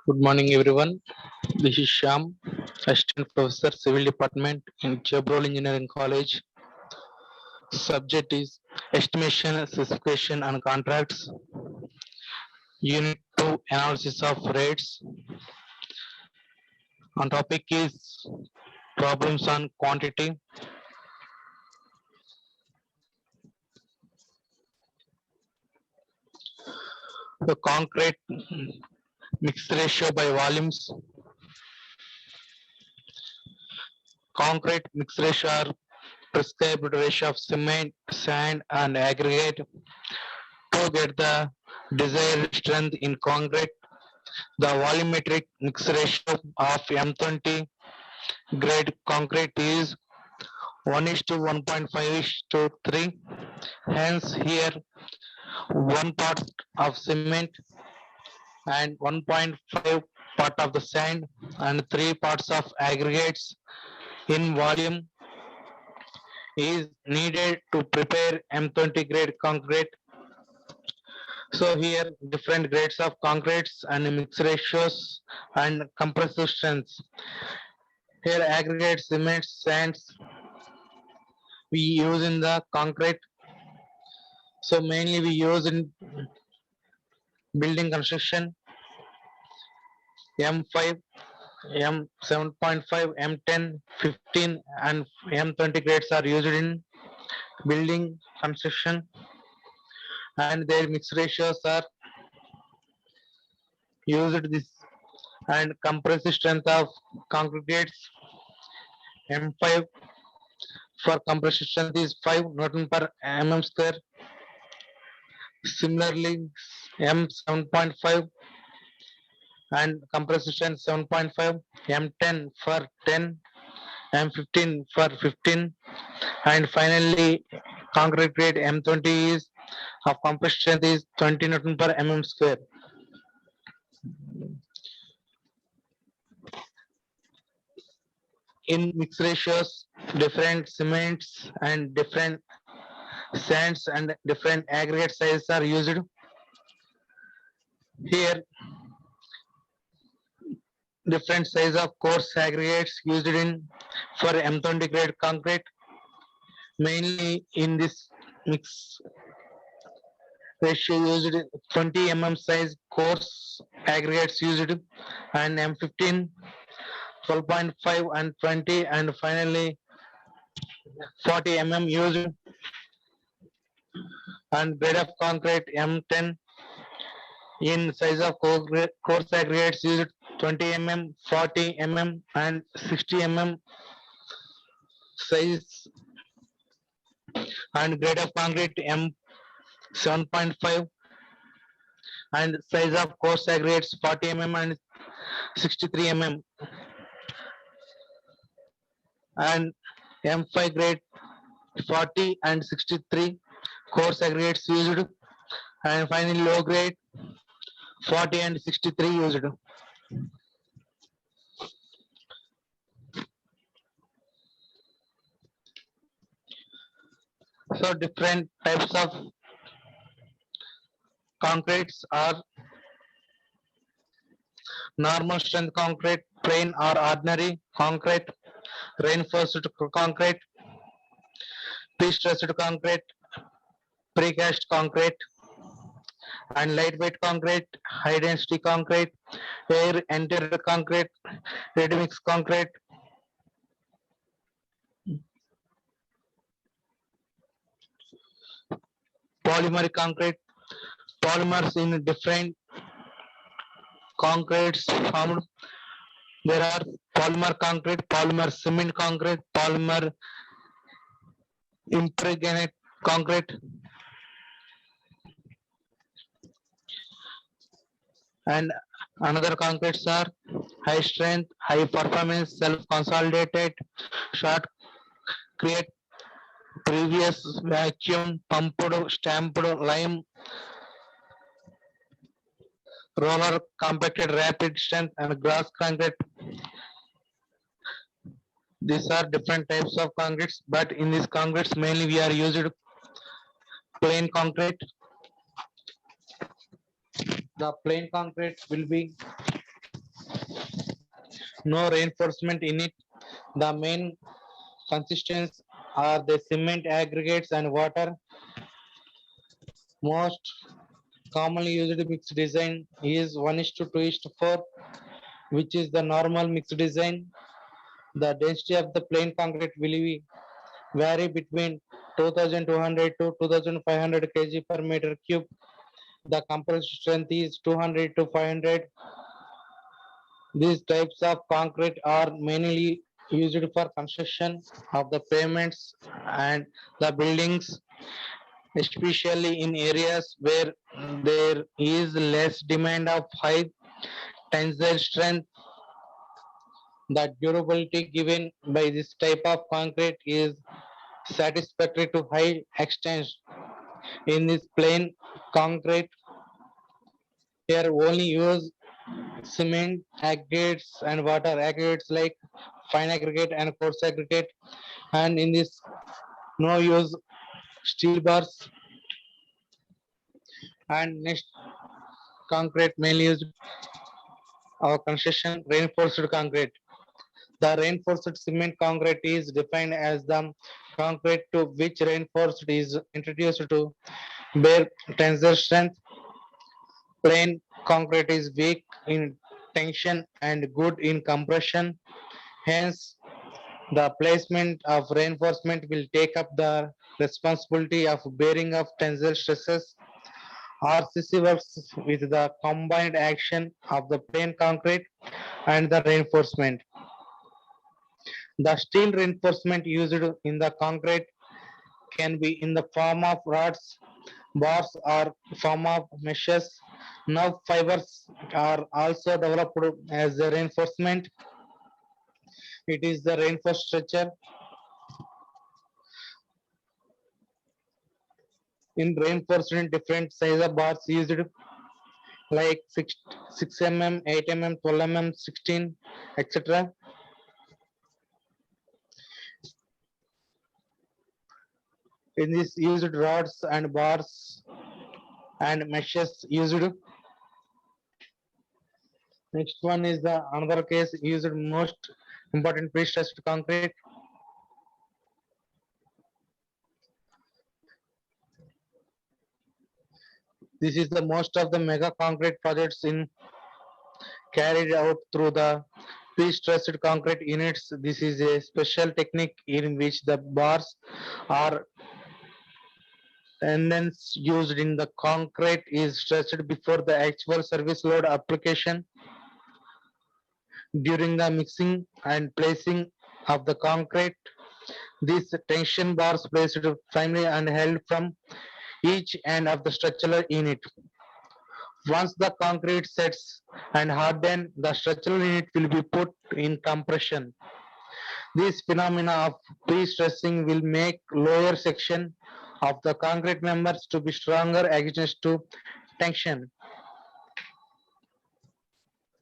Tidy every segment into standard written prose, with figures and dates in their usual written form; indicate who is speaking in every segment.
Speaker 1: Good morning, everyone. This is Sham, Assistant Professor, Civil Department in Chabrol Engineering College. Subject is Estimation, Specification, and Contracts. Unit 2 Analysis of Rates. On topic is Problems on Quantity. The concrete mix ratio by volumes. Concrete mix ratio are prescribed ratio of cement, sand, and aggregate to get the desired strength in concrete. The volumetric mix ratio of M20 grade concrete is 1:1.5:3. Hence, here 1 part of cement and 1.5 part of the sand and 3 parts of aggregates in volume is needed to prepare M20 grade concrete. So here different grades of concretes and mix ratios and compressive strengths. Here aggregate cements, sands we use in the concrete. So mainly we use in building construction. M5, M7.5, M10, 15 and M20 grades are used in building construction and their mix ratios are used this and compressive strength of concretes M5 for compressive strength is 5 Newton per mm square. Similarly, M7.5 and compressive strength 7.5, M10 for 10, M15 for 15, and finally concrete grade M20 is of compressive strength is 20 Newton per mm square. In mix ratios, different cements and different sands and different aggregate sizes are used. Here, different size of coarse aggregates used in for M20 grade concrete. Mainly in this mix ratio used 20 mm size coarse aggregates used and M15 12.5 and 20 and finally 40 mm used and grade of concrete M10 in size of coarse aggregates used 20 mm, 40 mm and 60 mm size and grade of concrete M 7.5 and size of coarse aggregates 40 mm and 63 mm and M5 grade 40 and 63 coarse aggregates used and finally low grade 40 and 63 used. So different types of concretes are normal strength concrete, plain or ordinary concrete, reinforced concrete, pre-stressed concrete, precast concrete, and lightweight concrete, high density concrete, air entered concrete, ready mix concrete. Polymeric concrete, polymers in different concretes formed. There are polymer concrete, polymer cement concrete, polymer impregnate concrete, and another concretes are high strength, high performance, self-consolidated, short, create previous vacuum, pumped, stamped, lime, roller, compacted, rapid strength, and grass concrete. These are different types of concretes, but in these concretes mainly we are used plain concrete. The plain concrete will be no reinforcement in it. The main constituents are the cement aggregates and water. Most commonly used mixed design is 1:2:4, which is the normal mixed design. The density of the plain concrete will vary between 2200 to 2500 kg per meter cube. The compressive strength is 200 to 500. These types of concrete are mainly used for construction of the pavements and the buildings, especially in areas where there is less demand of high tensile strength. The durability given by this type of concrete is satisfactory to high extent. In this plain concrete, here only use cement aggregates and water aggregates like fine aggregate and coarse aggregate, and in this no use steel bars. And next concrete mainly used our construction reinforced concrete. The reinforced cement concrete is defined as the concrete to which reinforced is introduced to bear tensile strength. Plain concrete is weak in tension and good in compression. Hence, the placement of reinforcement will take up the responsibility of bearing of tensile stresses. RCC works with the combined action of the plain concrete and the reinforcement. The steel reinforcement used in the concrete can be in the form of rods, bars, or form of meshes. Nerve fibers are also developed as the reinforcement. It is the reinforced structure. In reinforcement, different size of bars used like 6 mm, 8 mm, 12 mm, 16, etc. In this used rods and bars and meshes used. Next one is the another case used most important pre-stressed concrete. This is the most of the mega concrete projects in carried out through the pre-stressed concrete units. This is a special technique in which the bars are tendons used in the concrete is stressed before the actual service load application. During the mixing and placing of the concrete, these tension bars placed firmly and held from each end of the structural unit. Once the concrete sets and harden, the structural unit will be put in compression. This phenomena of pre-stressing will make lower section of the concrete members to be stronger against to tension.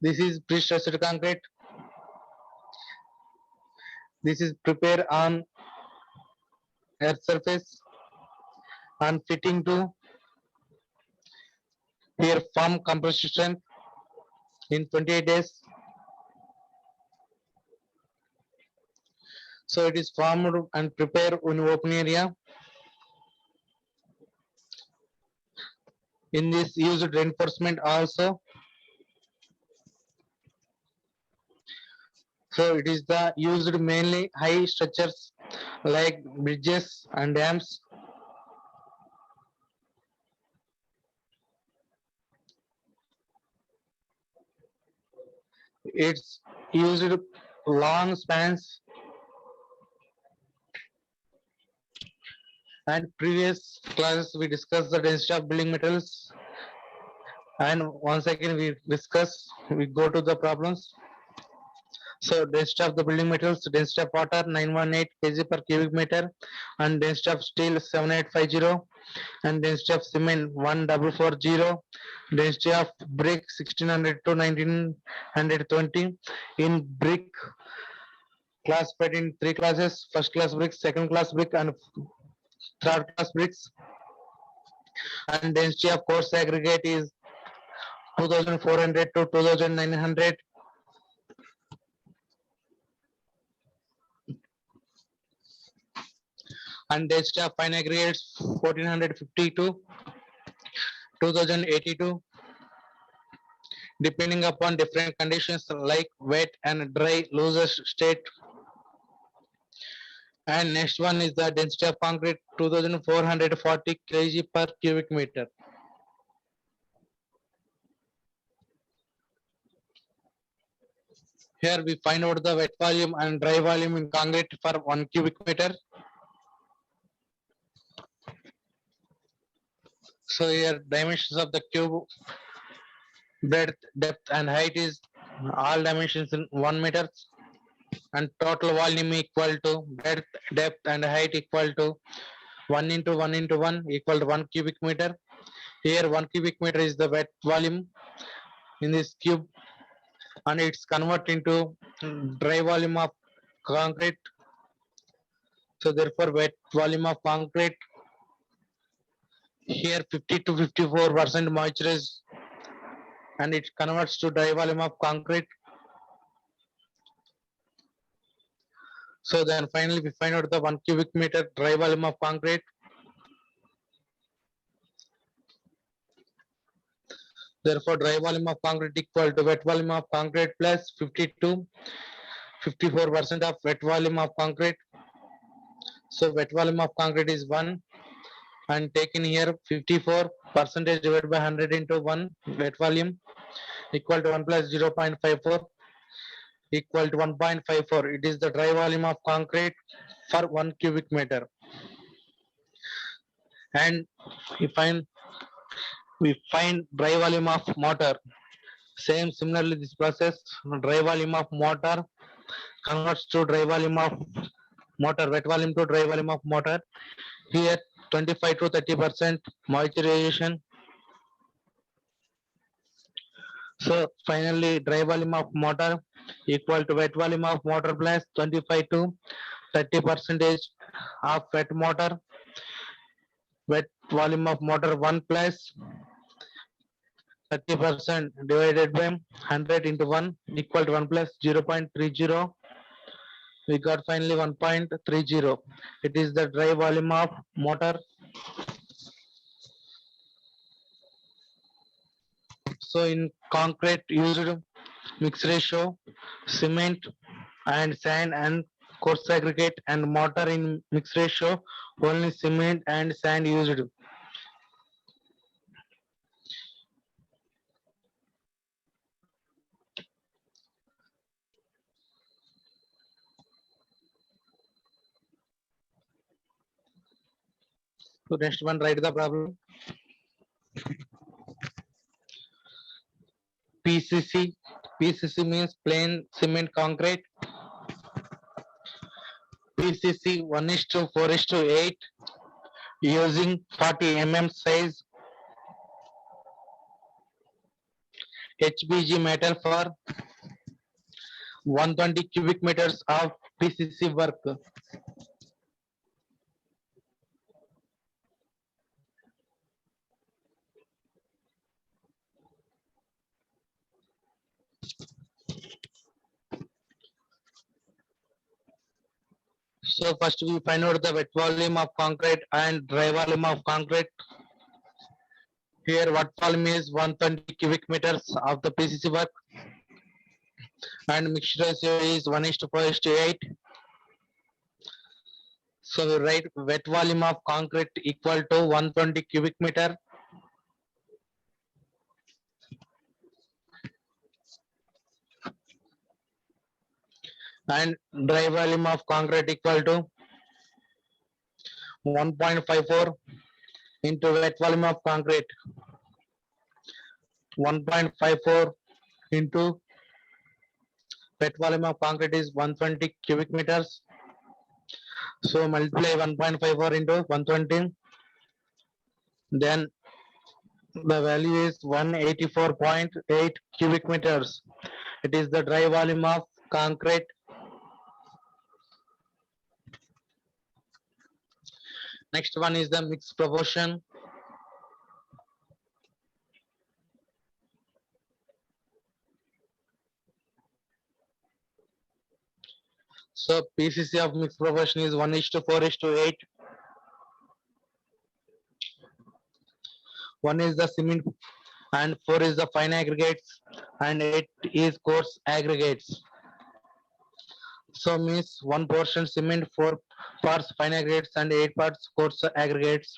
Speaker 1: This is pre-stressed concrete. This is prepared on earth surface and fitting to here firm compression strength in 28 days. So it is formed and prepared in open area. In this used reinforcement also. So it is the used mainly high structures like bridges and dams. It's used long spans and previous classes we discussed the density of building materials, and once again we go to the problems. So density of the building materials, density of water 918 kg per cubic meter, and density of steel 7850, and density of cement 1440, density of brick 1600 to 1920. In brick classified in three classes: first class brick, second class brick, and third class bricks. And density of coarse aggregate is 2400 to 2900. and density of fine aggregates 1450 to 2082, depending upon different conditions like wet and dry loose state. And next one is the density of concrete 2440 kg per cubic meter. Here we find out the wet volume and dry volume in concrete for 1 cubic meter. So here dimensions of the cube, breadth, depth and height is all dimensions in 1 meter, and total volume equal to breadth, depth and height equal to 1 into 1 into 1 equal to 1 cubic meter. Here 1 cubic meter is the wet volume in this cube, and it's converted into dry volume of concrete. So therefore wet volume of concrete here 50 to 54% moisture is, and it converts to dry volume of concrete. So then finally we find out the 1 cubic meter dry volume of concrete. Therefore dry volume of concrete equal to wet volume of concrete plus 50 to 54% of wet volume of concrete. So wet volume of concrete is 1, and taken here 54 percentage divided by 100 into 1 wet volume equal to 1 plus 0.54 equal to 1.54. It is the dry volume of concrete for 1 cubic meter. And we find dry volume of mortar. Same similarly this process, dry volume of mortar converts to dry volume of mortar, wet volume to dry volume of mortar. Here 25 to 30% moisturization. So finally dry volume of mortar equal to wet volume of mortar plus 25 to 30 percentage of wet mortar. Wet volume of mortar 1 plus 30% divided by 100 into 1 equal to 1 plus 0.30. We got finally 1.30. It is the dry volume of mortar. So in concrete used mixed ratio, cement and sand and coarse aggregate, and mortar in mixed ratio, only cement and sand used. So next one, write the problem. PCC. PCC means plain cement concrete. PCC 1:4:8 using 40 mm size HBG metal for 120 cubic meters of PCC work. So first we find out the wet volume of concrete and dry volume of concrete. Here wet volume is 120 cubic meters of the PCC work, and mixture ratio is 1:4:8. So we write wet volume of concrete equal to 120 cubic meter, and dry volume of concrete equal to 1.54 into wet volume of concrete. 1.54 into wet volume of concrete is 120 cubic meters. So multiply 1.54 into 120. Then the value is 184.8 cubic meters. It is the dry volume of concrete. Next one is the mixed proportion. So PCC of mixed proportion is 1:4:8. One is the cement and 4 is the fine aggregates and 8 is coarse aggregates. So means 1 portion cement, 4 parts fine aggregates and 8 parts coarse aggregates.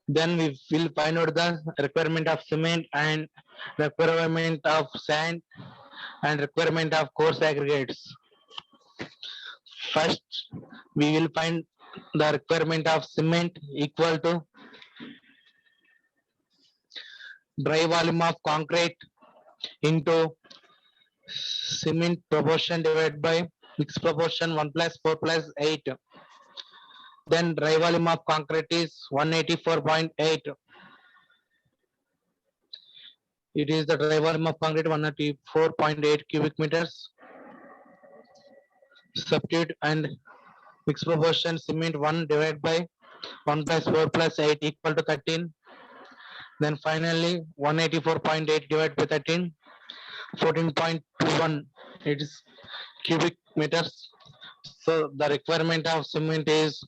Speaker 1: Then we will find out the requirement of cement and requirement of sand and requirement of coarse aggregates. First, we will find the requirement of cement equal to dry volume of concrete into cement proportion divided by mixed proportion 1 plus 4 plus 8. Then dry volume of concrete is 184.8. It is the dry volume of concrete 184.8 cubic meters. Substitute and mixed proportion cement 1 divided by 1 plus 4 plus 8 equal to 13. Then finally 184.8 divided by 13, 14.21. It is cubic meters. So the requirement of cement is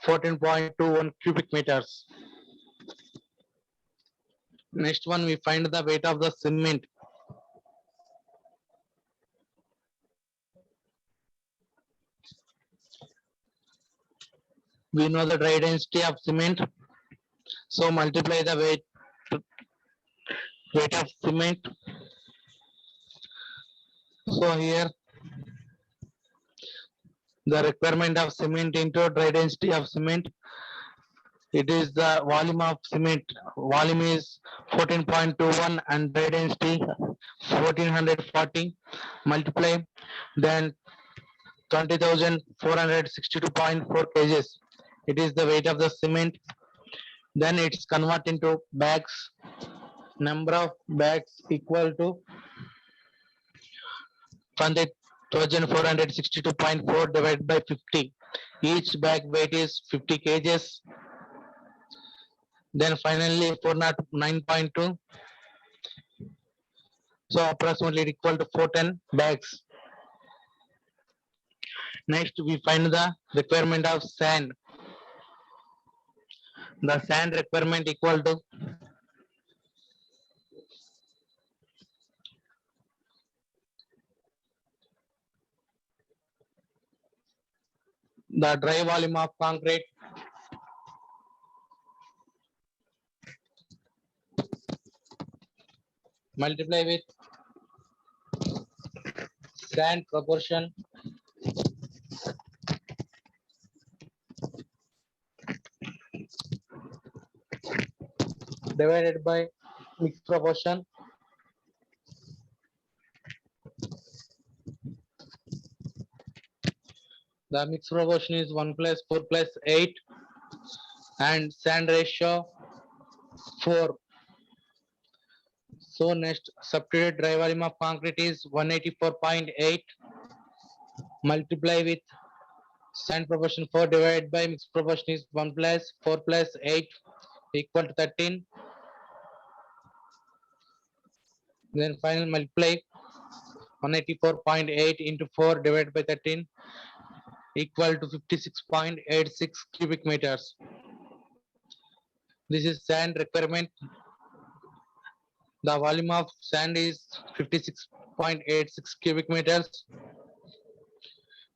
Speaker 1: 14.21 cubic meters. Next one, we find the weight of the cement. We know the dry density of cement. So multiply the weight of cement. So here the requirement of cement into dry density of cement. It is the volume of cement. Volume is 14.21 and dry density 1440. Multiply then 20,462.4 kgs. It is the weight of the cement. Then it's convert into bags. Number of bags equal to 20,462.4 divided by 50. Each bag weight is 50 kgs. Then finally 409.2. So approximately equal to 410 bags. Next we find the requirement of sand. The sand requirement equal to the dry volume of concrete multiply with sand proportion divided by mixed proportion. The mixed proportion is 1 plus 4 plus 8 and sand ratio 4. So next substitute dry volume of concrete is 184.8 multiply with sand proportion 4 divided by mixed proportion is 1 plus 4 plus 8 equal to 13. Then final multiply 184.8 into 4 divided by 13 equal to 56.86 cubic meters. This is sand requirement. The volume of sand is 56.86 cubic meters.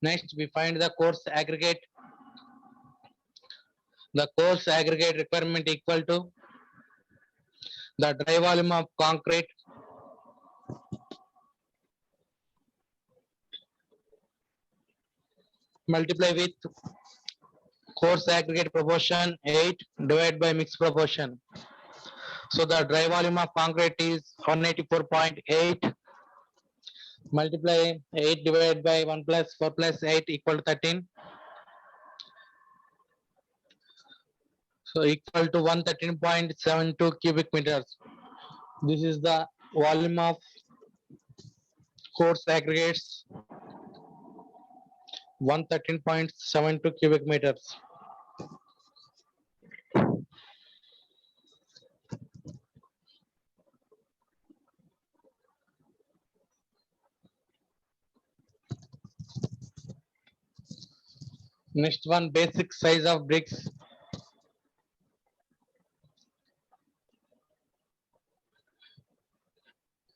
Speaker 1: Next, we find the coarse aggregate. The coarse aggregate requirement equal to the dry volume of concrete multiply with coarse aggregate proportion 8 divided by mixed proportion. So the dry volume of concrete is 184.8 multiply 8 divided by 1 plus 4 plus 8 equal to 13. So equal to 113.72 cubic meters. This is the volume of coarse aggregates 113.72 cubic meters. Next one, basic size of bricks.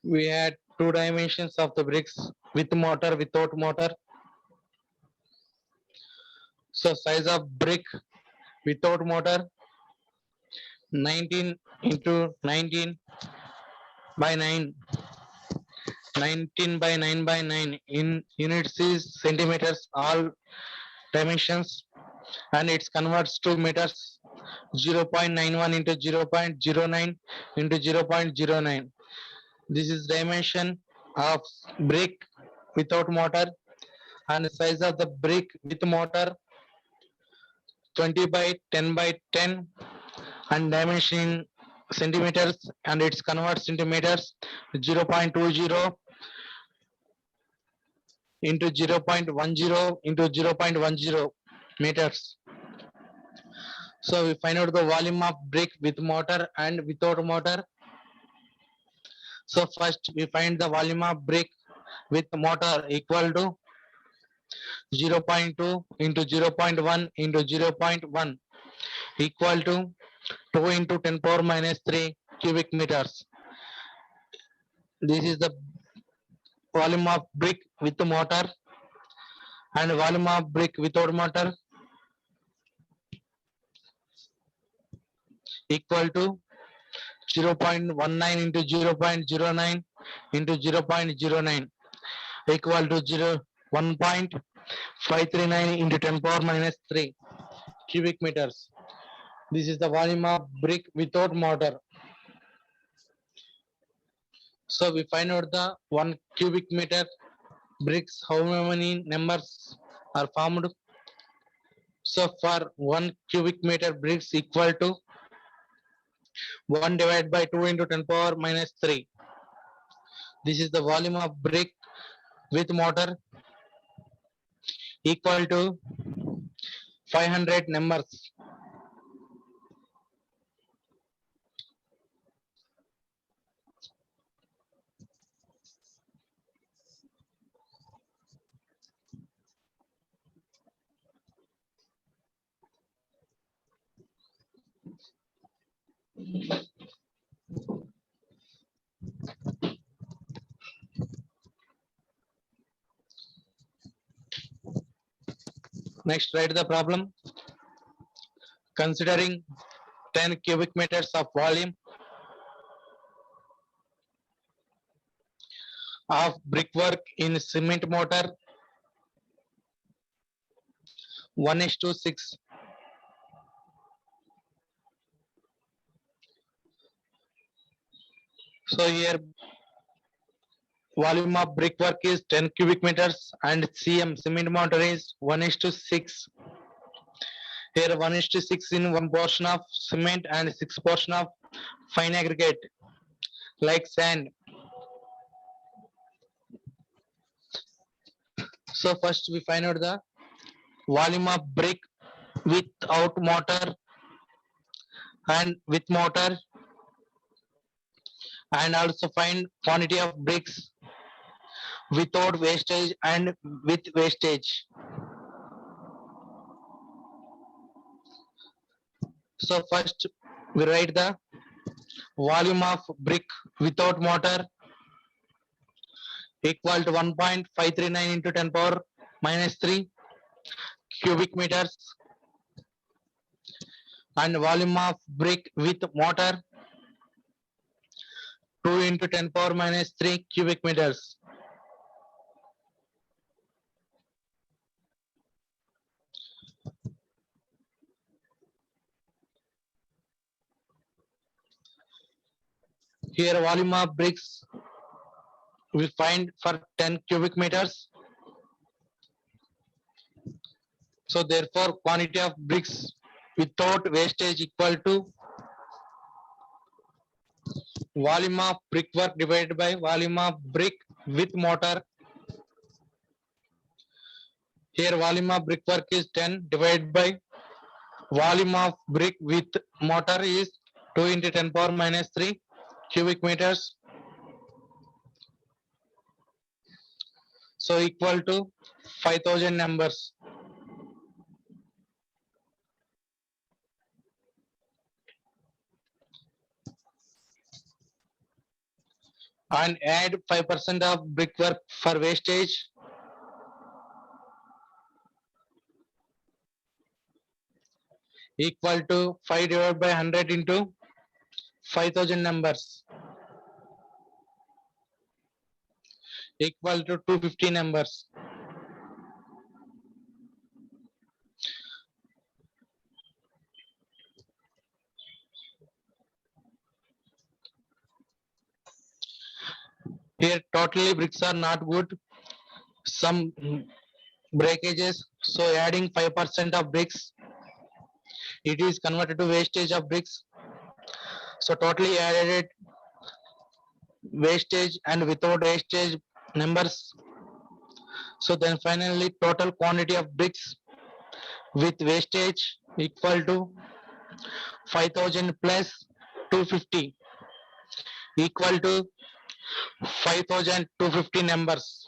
Speaker 1: We had two dimensions of the bricks, with motor, without motor. So size of brick without motor, 19 into 19 by 9. 19 by 9 by 9 in units is centimeters, all dimensions, and it converts to meters. 0.91 into 0.09 into 0.09. This is dimension of brick without motor, and the size of the brick with motor, 20 by 10 by 10, and dimension in centimeters, and it's converts into meters. 0.20 into 0.10 into 0.10 meters. So we find out the volume of brick with motor and without motor. So first we find the volume of brick with motor equal to 0.2 into 0.1 into 0.1 equal to 2 into 10 power minus 3 cubic meters. This is the volume of brick with motor, and volume of brick without motor equal to 0.19 into 0.09 into 0.09 equal to 1.539 into 10 power minus 3 cubic meters. This is the volume of brick without motor. So we find out the 1 cubic meter bricks, how many numbers are formed. So for 1 cubic meter bricks equal to 1 divided by 2 into 10 power minus 3. This is the volume of brick with motor equal to 500 numbers. Next, write the problem. Considering 10 cubic meters of volume of brickwork in cement mortar, 1:6. So here volume of brickwork is 10 cubic meters and cm cement mortar is 1:6. Here 1:6 in one portion of cement and 6 portion of fine aggregate like sand. So first we find out the volume of brick without mortar and with mortar, and also find quantity of bricks without wastage and with wastage. So first we write the volume of brick without mortar equal to 1.539 into 10 power minus 3 cubic meters, and volume of brick with mortar 2 into 10 power minus 3 cubic meters. Here volume of bricks we find for 10 cubic meters. So therefore quantity of bricks without wastage equal to volume of brickwork divided by volume of brick with mortar. Here volume of brickwork is 10 divided by volume of brick with mortar is 2 into 10 power minus 3 cubic meters. So equal to 5000 numbers. and add 5% of brickwork for wastage. Equal to 5 divided by 100 into 5000 numbers equal to 250 numbers. Here totally bricks are not good. Some breakages. So adding 5% of bricks, it is converted to wastage of bricks. So totally added wastage and without wastage numbers. So then finally total quantity of bricks with wastage equal to 5000 plus 250 equal to 5250 numbers.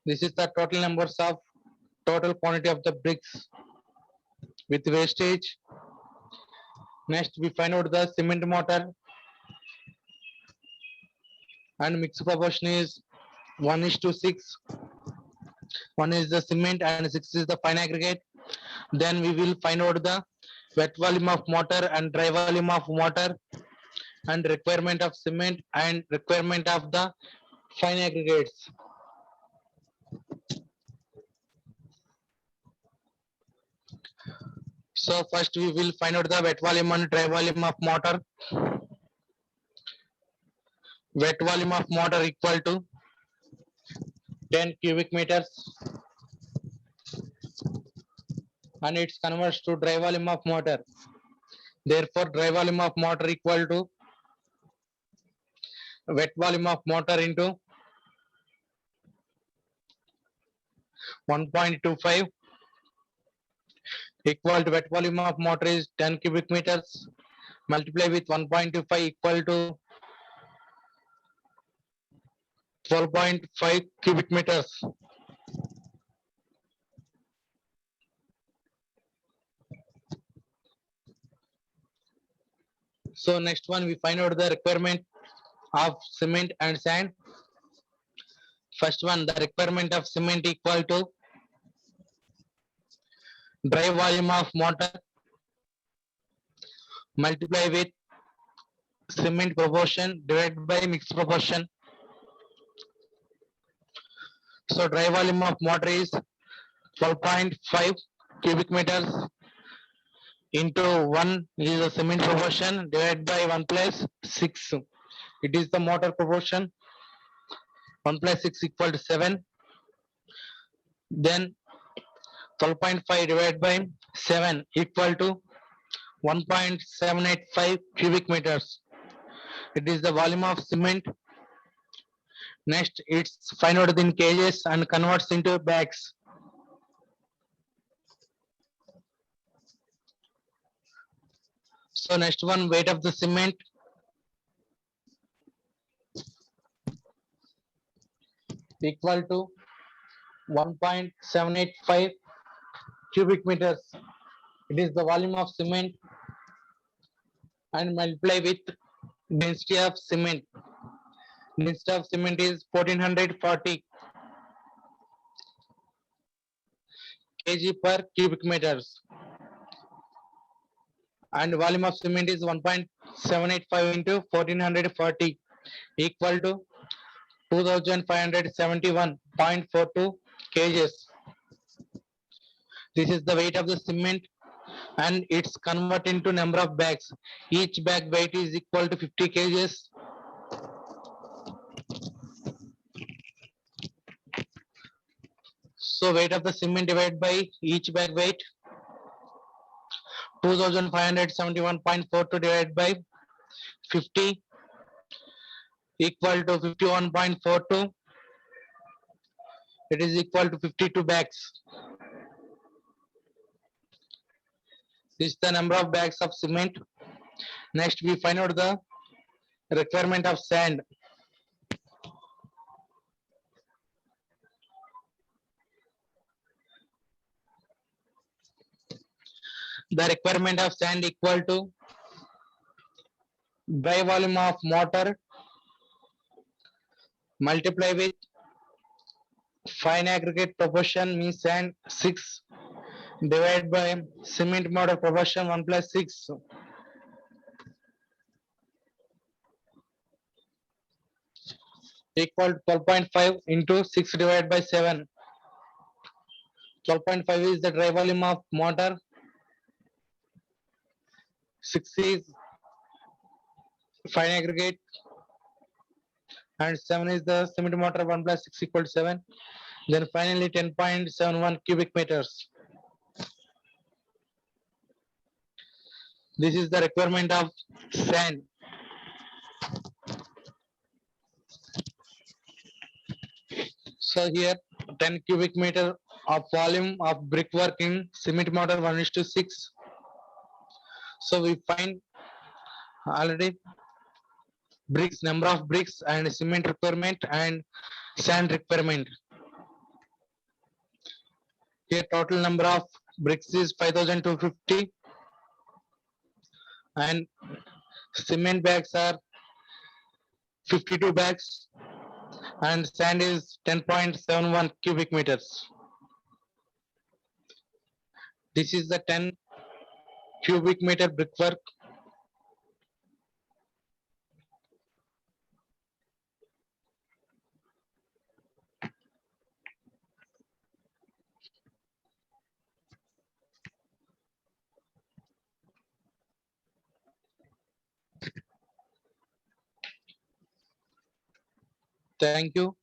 Speaker 1: This is the total numbers of total quantity of the bricks with wastage. Next we find out the cement mortar and mixed proportion is 1:6. 1 is the cement and 6 is the fine aggregate. Then we will find out the wet volume of mortar and dry volume of mortar and requirement of cement and requirement of the fine aggregates. So first we will find out the wet volume and dry volume of mortar. Wet volume of mortar equal to 10 cubic meters and it converts to dry volume of mortar. Therefore, dry volume of mortar equal to wet volume of mortar into 1.25 equal to wet volume of mortar is 10 cubic meters multiply with 1.25 equal to 12.5 cubic meters. So next one we find out the requirement of cement and sand. First one, the requirement of cement equal to dry volume of mortar multiply with cement proportion divided by mixed proportion. So dry volume of mortar is 12.5 cubic meters into 1 is the cement proportion divided by 1 plus 6. It is the mortar proportion. 1 plus 6 equal to 7. Then 12.5 divided by 7 equal to 1.785 cubic meters. It is the volume of cement. Next, it's find out in kgs and converts into bags. So next one, weight of the cement equal to 1.785 cubic meters. It is the volume of cement and multiply with density of cement. Density of cement is 1440 kg per cubic meters. And volume of cement is 1.785 into 1440 equal to 2571.42 kgs. This is the weight of the cement and it's converted into number of bags. Each bag weight is equal to 50 kgs. So weight of the cement divided by each bag weight 2571.42 divided by 50 equal to 51.42. It is equal to 52 bags. This is the number of bags of cement. Next we find out the requirement of sand. the requirement of sand equal to dry volume of mortar multiply with fine aggregate proportion means sand 6 divided by cement mortar proportion 1 plus 6 equal to 12.5 into 6 divided by 7. 12.5 is the dry volume of mortar, 6 is fine aggregate, and 7 is the cement mortar 1 plus 6 equal to 7. Then finally 10.71 cubic meters. This is the requirement of sand. So here 10 cubic meter of volume of brickwork in cement mortar 1:6. So we find already bricks, number of bricks and cement requirement and sand requirement. Here total number of bricks is 5,250 and cement bags are 52 bags and sand is 10.71 cubic meters. This is the 10 cubic meter brickwork. Thank you.